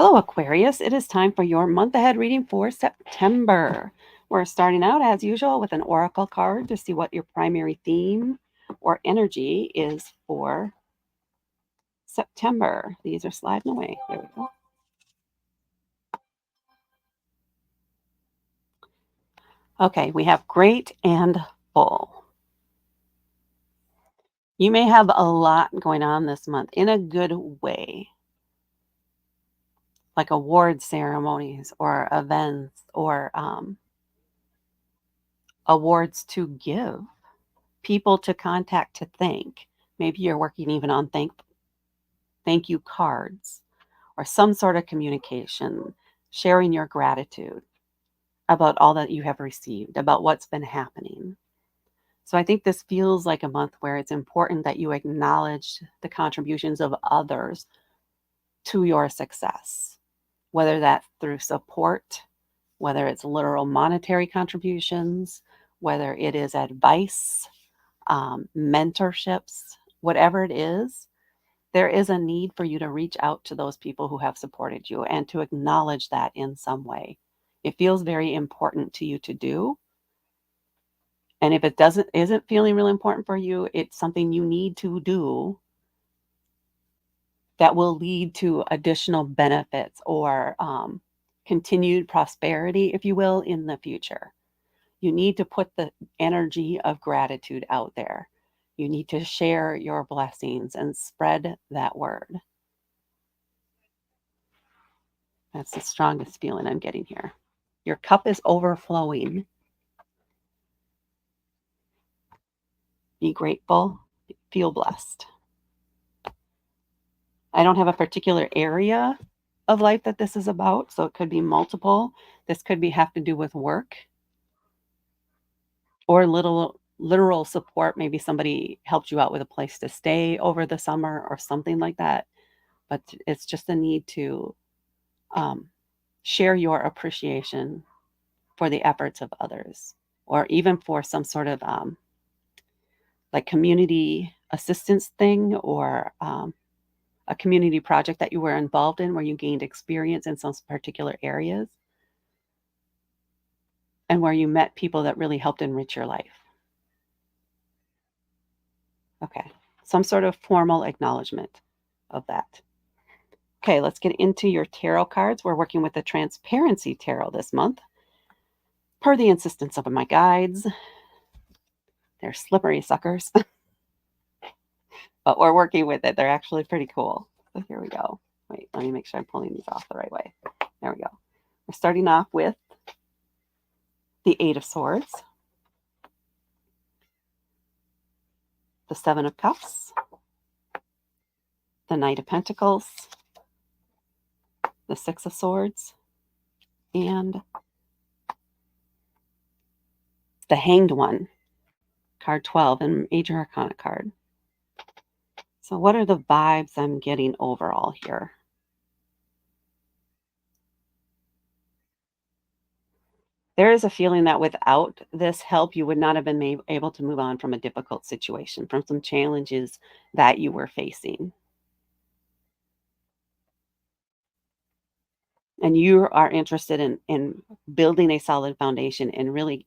Hello, Aquarius. It is time for your month ahead reading for September. We're starting out, as usual, with an oracle card to see what your primary theme or energy is for September. These are sliding away. There we go. Okay, we have great and full. You may have a lot going on this month in a good way, like award ceremonies or events or awards to give, people to contact to thank. Maybe you're working even on thank you cards or some sort of communication, sharing your gratitude about all that you have received, about what's been happening. So I think this feels like a month where it's important that you acknowledge the contributions of others to your success, whether that's through support, whether it's literal monetary contributions, whether it is advice, mentorships, whatever it is. There is a need for you to reach out to those people who have supported you and to acknowledge that in some way. It feels very important to you to do. And if it isn't feeling really important for you, it's something you need to do that will lead to additional benefits or continued prosperity, if you will, in the future. You need to put the energy of gratitude out there. You need to share your blessings and spread that word. That's the strongest feeling I'm getting here. Your cup is overflowing. Be grateful. Feel blessed. I don't have a particular area of life that this is about, so it could be multiple. This could be have to do with work or little literal support. Maybe somebody helped you out with a place to stay over the summer or something like that. But it's just a need to um, share your appreciation for the efforts of others, or even for some sort of like community assistance thing, or a community project that you were involved in where you gained experience in some particular areas and where you met people that really helped enrich your life. Okay, some sort of formal acknowledgement of that. Okay, let's get into your tarot cards. We're working with the Transparency Tarot this month, per the insistence of my guides. They're slippery suckers, but we're working with it. They're actually pretty cool. So here we go. Wait, let me make sure I'm pulling these off the right way. There we go. We're starting off with the Eight of Swords, the Seven of Cups, the Knight of Pentacles, the Six of Swords, and the Hanged One, card 12, and Major Arcana card. So what are the vibes I'm getting overall here? There is a feeling that without this help, you would not have been able to move on from a difficult situation, from some challenges that you were facing. And you are interested in building a solid foundation and really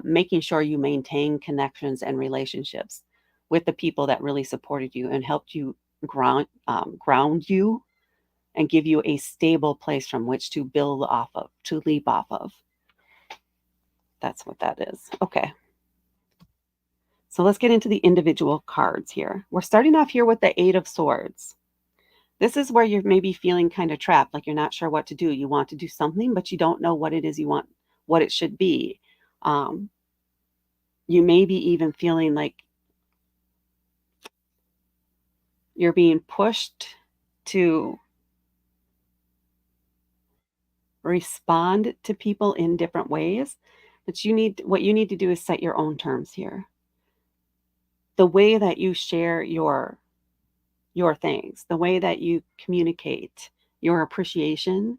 making sure you maintain connections and relationships with the people that really supported you and helped you ground you and give you a stable place from which to build off of, to leap off of. That's what that is. Okay. So let's get into the individual cards here. We're starting off here with the Eight of Swords. This is where you're maybe feeling kind of trapped, like you're not sure what to do. You want to do something, but you don't know what it is you want, what it should be. You may be even feeling like you're being pushed to respond to people in different ways. But what you need to do is set your own terms here. The way that you share your things, the way that you communicate your appreciation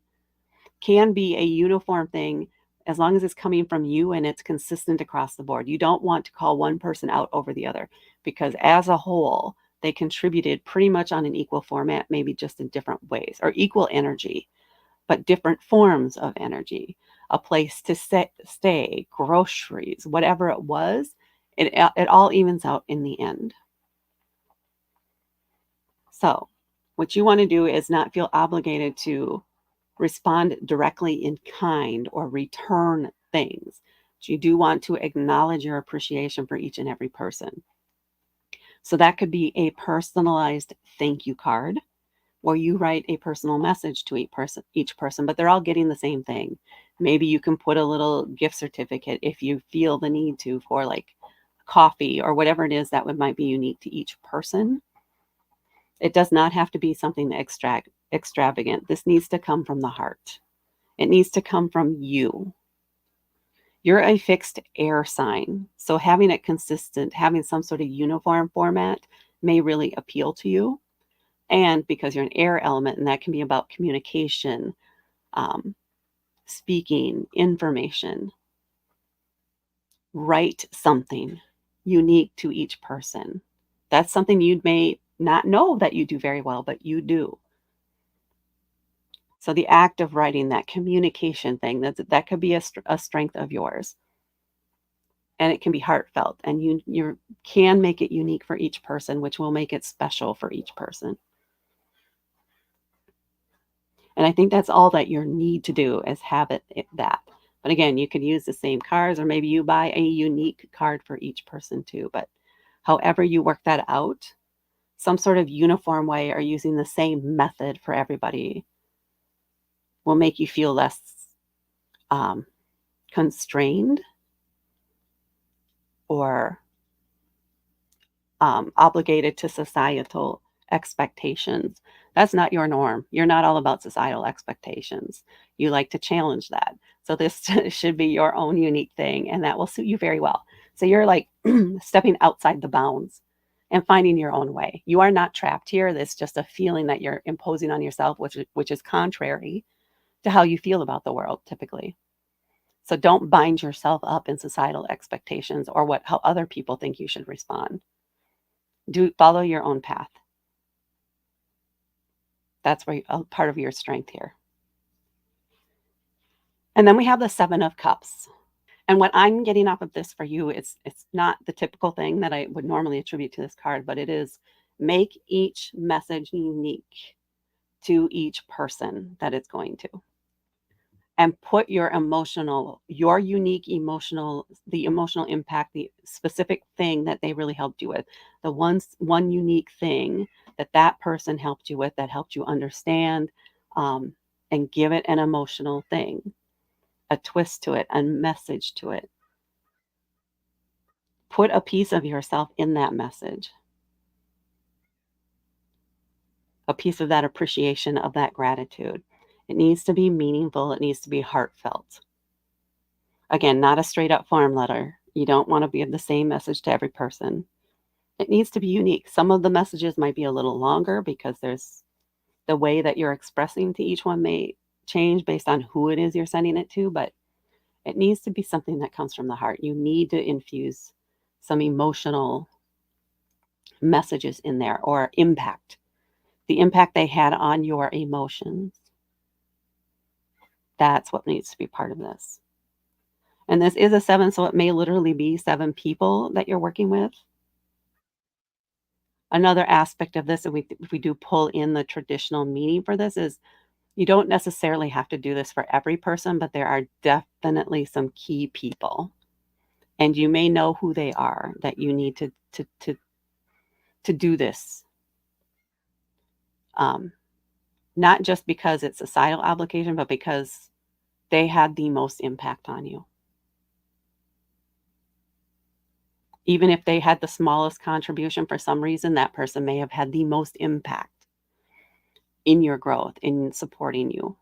can be a uniform thing as long as it's coming from you and it's consistent across the board. You don't want to call one person out over the other, because as a whole, They contributed pretty much on an equal format, maybe just in different ways, or equal energy, but different forms of energy. A place to stay, groceries, whatever it was, it all evens out in the end. So, what you want to do is not feel obligated to respond directly in kind or return things. But you do want to acknowledge your appreciation for each and every person. So, that could be a personalized thank you card where you write a personal message to each person, but they're all getting the same thing. Maybe you can put a little gift certificate if you feel the need to, for like coffee or whatever it is that might be unique to each person. It does not have to be something extravagant. This needs to come from the heart. It needs to come from you. You're a fixed air sign. So having it consistent, having some sort of uniform format may really appeal to you. And because you're an air element, and that can be about communication, um, speaking, information, write something unique to each person. That's something you may not know that you do very well, but you do. So the act of writing, that communication thing, that could be a strength of yours, and it can be heartfelt, and you can make it unique for each person, which will make it special for each person. And I think that's all that you need to do is have that. But again, you could use the same cards, or maybe you buy a unique card for each person too. But however you work that out, some sort of uniform way or using the same method for everybody will make you feel less um, constrained or obligated to societal expectations. That's not your norm. You're not all about societal expectations. You like to challenge that. So this should be your own unique thing, and that will suit you very well. So you're like stepping outside the bounds and finding your own way. You are not trapped here. That's just a feeling that you're imposing on yourself, which is contrary to how you feel about the world typically. So don't bind yourself up in societal expectations or how other people think you should respond. Follow your own path. That's where part of your strength here. And then we have the 7 of Cups. And what I'm getting off of this for you is it's not the typical thing that I would normally attribute to this card, but it is make each message unique to each person that it's going to. And put your unique the emotional impact, the specific thing that they really helped you with, one unique thing that person helped you with, that helped you understand, um, and give it an emotional thing, a twist to it, a message to it. Put a piece of yourself in that message, a piece of that appreciation, of that gratitude. It needs to be meaningful. It needs to be heartfelt. Again, not a straight up form letter. You don't want to give the same message to every person. It needs to be unique. Some of the messages might be a little longer because there's the way that you're expressing to each one may change based on who it is you're sending it to, but it needs to be something that comes from the heart. You need to infuse some emotional messages in there, or the impact they had on your emotions. That's what needs to be part of this. And this is a 7, so it may literally be 7 people that you're working with. Another aspect of this, if we do pull in the traditional meaning for this, is you don't necessarily have to do this for every person, but there are definitely some key people, and you may know who they are that you need to do this. Um, Not just because it's a societal obligation, but because they had the most impact on you. Even if they had the smallest contribution, for some reason, that person may have had the most impact in your growth, in supporting you.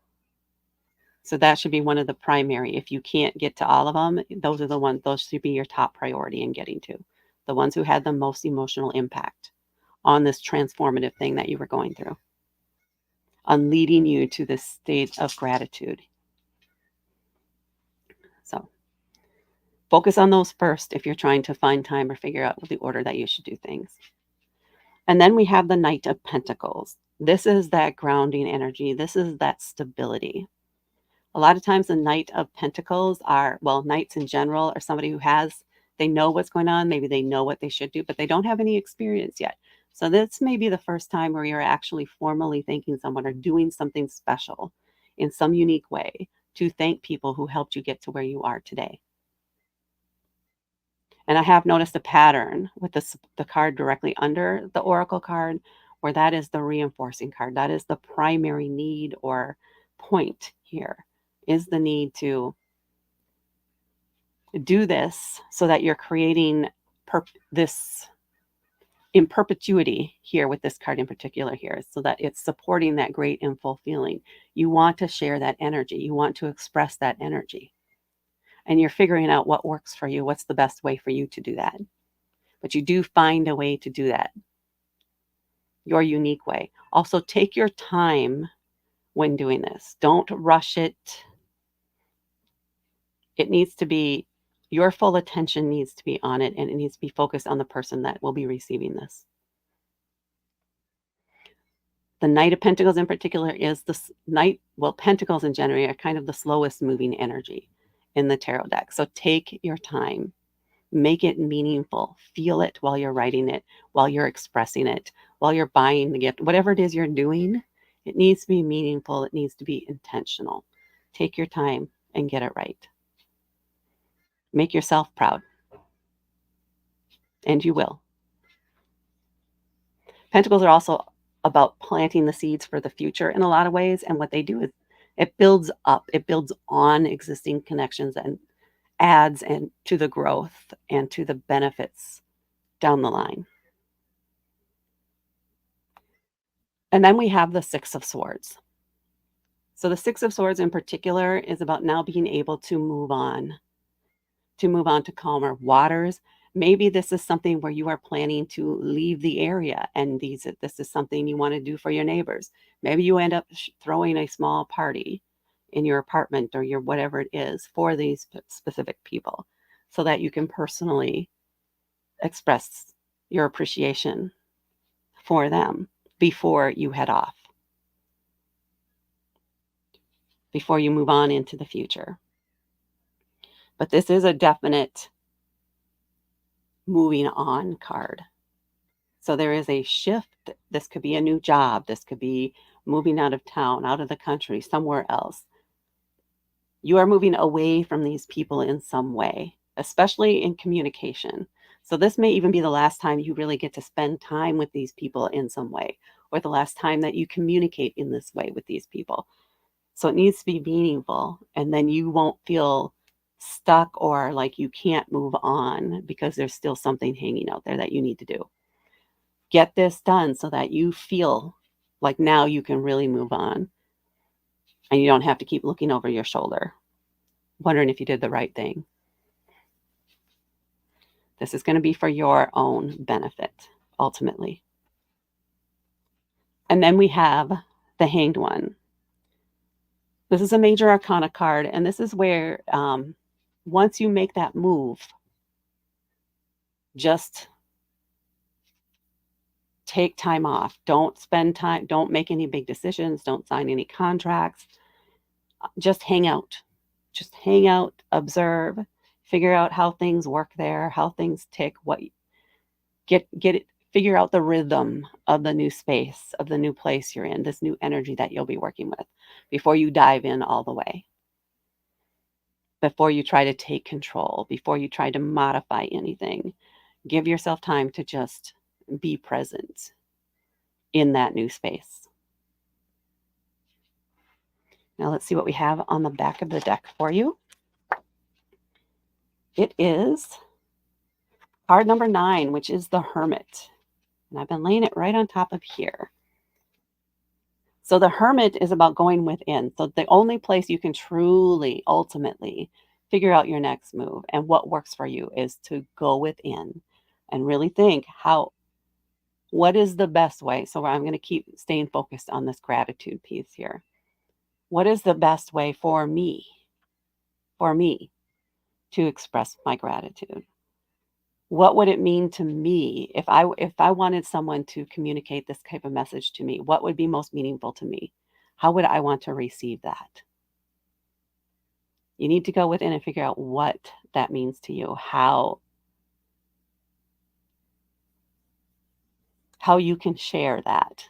So that should be one of the primary. If you can't get to all of them, those should be your top priority in getting to. The ones who had the most emotional impact on this transformative thing that you were going through, on leading you to this state of gratitude. So focus on those first if you're trying to find time or figure out the order that you should do things. And then we have the Knight of Pentacles. This is that grounding energy. This is that stability. A lot of times the Knight of Pentacles are, well, knights in general are somebody who has, they know what's going on. Maybe they know what they should do, but they don't have any experience yet. So this may be the first time where you're actually formally thanking someone or doing something special in some unique way to thank people who helped you get to where you are today. And I have noticed a pattern with the card directly under the oracle card, where that is the reinforcing card. That is the primary need or point here, is the need to do this so that you're creating this in perpetuity here with this card in particular here, so that it's supporting that great and full feeling. You want to share that energy. You want to express that energy. And you're figuring out what works for you, what's the best way for you to do that. But you do find a way to do that, your unique way. Also, take your time when doing this. Don't rush it. It needs to be, your full attention needs to be on it, and it needs to be focused on the person that will be receiving this. The Knight of Pentacles in particular is the Knight, well, Pentacles in general are kind of the slowest moving energy in the tarot deck. So take your time. Make it meaningful. Feel it while you're writing it, while you're expressing it, while you're buying the gift. Whatever it is you're doing, it needs to be meaningful. It needs to be intentional. Take your time and get it right. Make yourself proud, and you will. Pentacles are also about planting the seeds for the future in a lot of ways. And what they do is it builds up, it builds on existing connections and adds and to the growth and to the benefits down the line. And then we have the Six of Swords. So the Six of Swords in particular is about now being able to move on to calmer waters. Maybe this is something where you are planning to leave the area, and this is something you want to do for your neighbors. Maybe you end up throwing a small party in your apartment or your whatever it is for these specific people, so that you can personally express your appreciation for them before you head off, before you move on into the future. But this is a definite moving on card. So there is a shift. This could be a new job. This could be moving out of town, out of the country, somewhere else. You are moving away from these people in some way, especially in communication. So this may even be the last time you really get to spend time with these people in some way, or the last time that you communicate in this way with these people. So it needs to be meaningful, and then you won't feel stuck or like you can't move on because there's still something hanging out there that you need to do. Get this done so that you feel like now you can really move on, and you don't have to keep looking over your shoulder, wondering if you did the right thing. This is going to be for your own benefit, ultimately. And then we have the Hanged One. This is a major arcana card, and this is where once you make that move, just take time off. Don't spend time, don't make any big decisions, don't sign any contracts. Just hang out. Just hang out, observe, figure out how things work there, how things tick, what get it, figure out the rhythm of the new space, of the new place you're in, this new energy that you'll be working with before you dive in all the way. Before you try to take control, before you try to modify anything, give yourself time to just be present in that new space. Now let's see what we have on the back of the deck for you. It is card number 9, which is the Hermit. And I've been laying it right on top of here. So the Hermit is about going within. So the only place you can truly, ultimately figure out your next move and what works for you is to go within and really think what is the best way? So I'm going to keep staying focused on this gratitude piece here. What is the best way for me to express my gratitude? What would it mean to me if I wanted someone to communicate this type of message to me? What would be most meaningful to me? How would I want to receive that? You need to go within and figure out what that means to you, how you can share that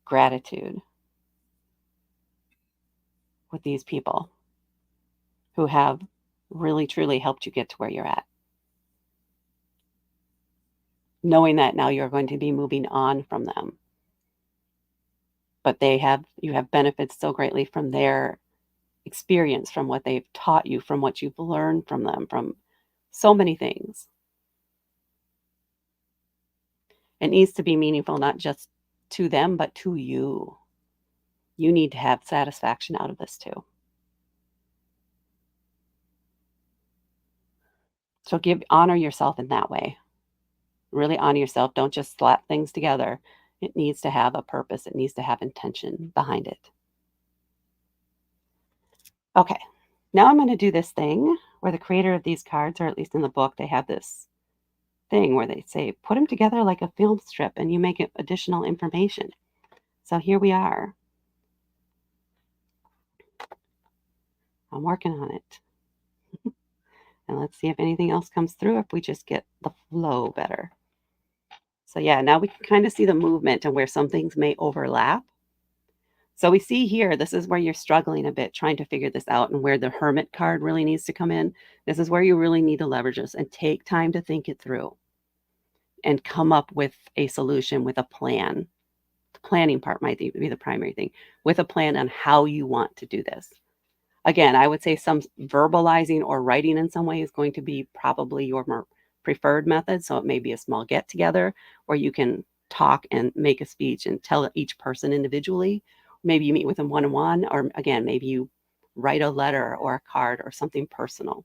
gratitude with these people who have really truly helped you get to where you're at. Knowing that now you're going to be moving on from them, but you have benefits so greatly from their experience, from what they've taught you, from what you've learned from them, from so many things. It needs to be meaningful, not just to them, but to you. You need to have satisfaction out of this too. So honor yourself in that way. Really honor yourself. Don't just slap things together. It needs to have a purpose. It needs to have intention behind it. Okay. Now I'm going to do this thing where the creator of these cards, or at least in the book, they have this thing where they say, put them together like a film strip and you make it additional information. So here we are. I'm working on it. And let's see if anything else comes through, if we just get the flow better. So yeah, now we can kind of see the movement and where some things may overlap. So we see here, this is where you're struggling a bit trying to figure this out, and where the Hermit card really needs to come in. This is where you really need to leverage this and take time to think it through and come up with a solution with a plan. The planning part might be the primary thing, with a plan on how you want to do this. Again, I would say some verbalizing or writing in some way is going to be probably your more preferred method. So it may be a small get together where you can talk and make a speech and tell each person individually. Maybe you meet with them one on one, or again, maybe you write a letter or a card or something personal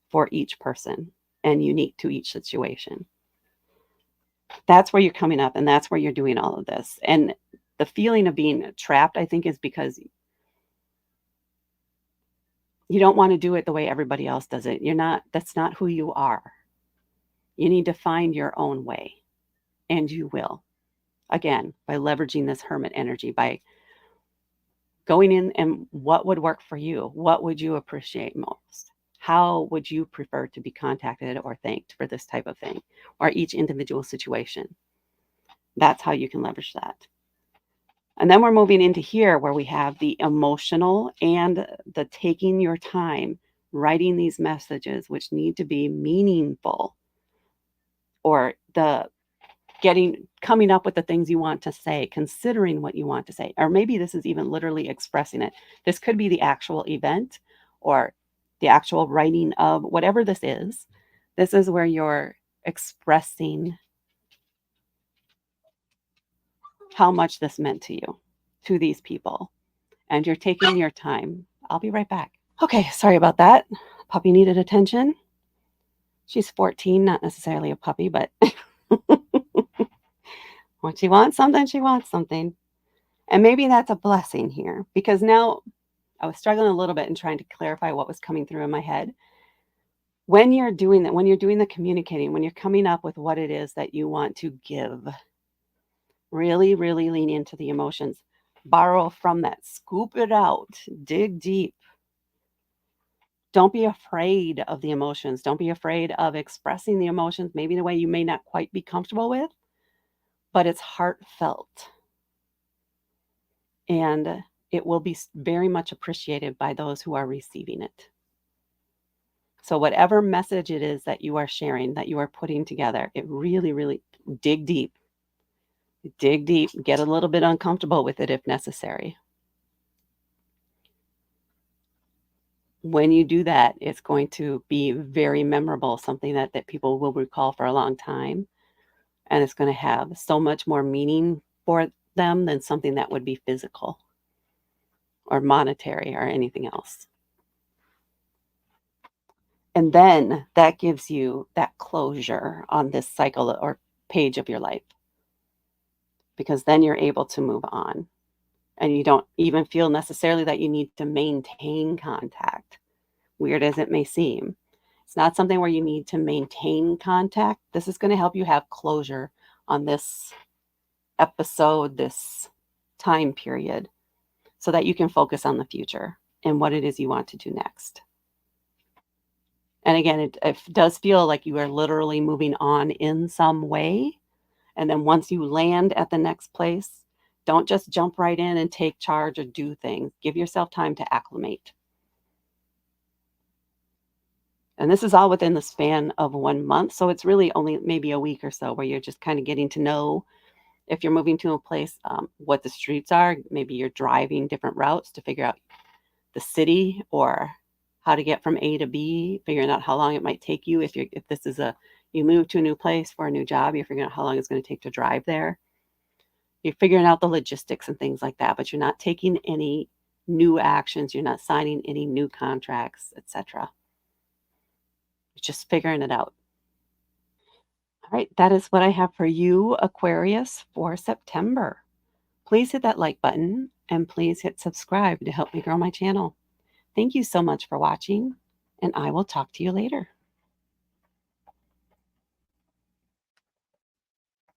for each person and unique to each situation. That's where you're coming up, and that's where you're doing all of this. And the feeling of being trapped, I think, is because you don't want to do it the way everybody else does it. That's not who you are. You need to find your own way, and you will. Again, by leveraging this hermit energy, by going in and what would work for you? What would you appreciate most? How would you prefer to be contacted or thanked for this type of thing, or each individual situation? That's how you can leverage that. And then we're moving into here where we have the emotional and the taking your time writing these messages, which need to be meaningful, or the coming up with the things you want to say, considering what you want to say. Or maybe this is even literally expressing it. This could be the actual event or the actual writing of whatever this is. This is where you're expressing how much this meant to you, to these people, and you're taking your time. I'll be right back. Okay, sorry about that. Puppy needed attention. She's 14, not necessarily a puppy, but when she wants something, she wants something. And maybe that's a blessing here, because now I was struggling a little bit in trying to clarify what was coming through in my head. When you're doing that, when you're doing the communicating, when you're coming up with what it is that you want to give, really, really lean into the emotions. Borrow from that, scoop it out, dig deep. Don't be afraid of the emotions. Don't be afraid of expressing the emotions, maybe in a way you may not quite be comfortable with, but it's heartfelt. And it will be very much appreciated by those who are receiving it. So whatever message it is that you are sharing, that you are putting together, it really, really dig deep. Dig deep, get a little bit uncomfortable with it if necessary. When you do that, it's going to be very memorable, something that people will recall for a long time. And it's going to have so much more meaning for them than something that would be physical or monetary or anything else. And then that gives you that closure on this cycle or page of your life, because then you're able to move on and you don't even feel necessarily that you need to maintain contact, weird as it may seem. It's not something where you need to maintain contact. This is going to help you have closure on this episode, this time period, so that you can focus on the future and what it is you want to do next. And again, it does feel like you are literally moving on in some way. And then once you land at the next place, don't just jump right in and take charge or do things. Give yourself time to acclimate. And this is all within the span of 1 month. So it's really only maybe a week or so where you're just kind of getting to know, if you're moving to a place, what the streets are. Maybe you're driving different routes to figure out the city, or how to get from A to B, figuring out how long it might take you. If this is you move to a new place for a new job, you're figuring out how long it's going to take to drive there. You're figuring out the logistics and things like that, but you're not taking any new actions. You're not signing any new contracts, etc. You're just figuring it out. All right, that is what I have for you, Aquarius, for September. Please hit that like button and please hit subscribe to help me grow my channel. Thank you so much for watching, and I will talk to you later.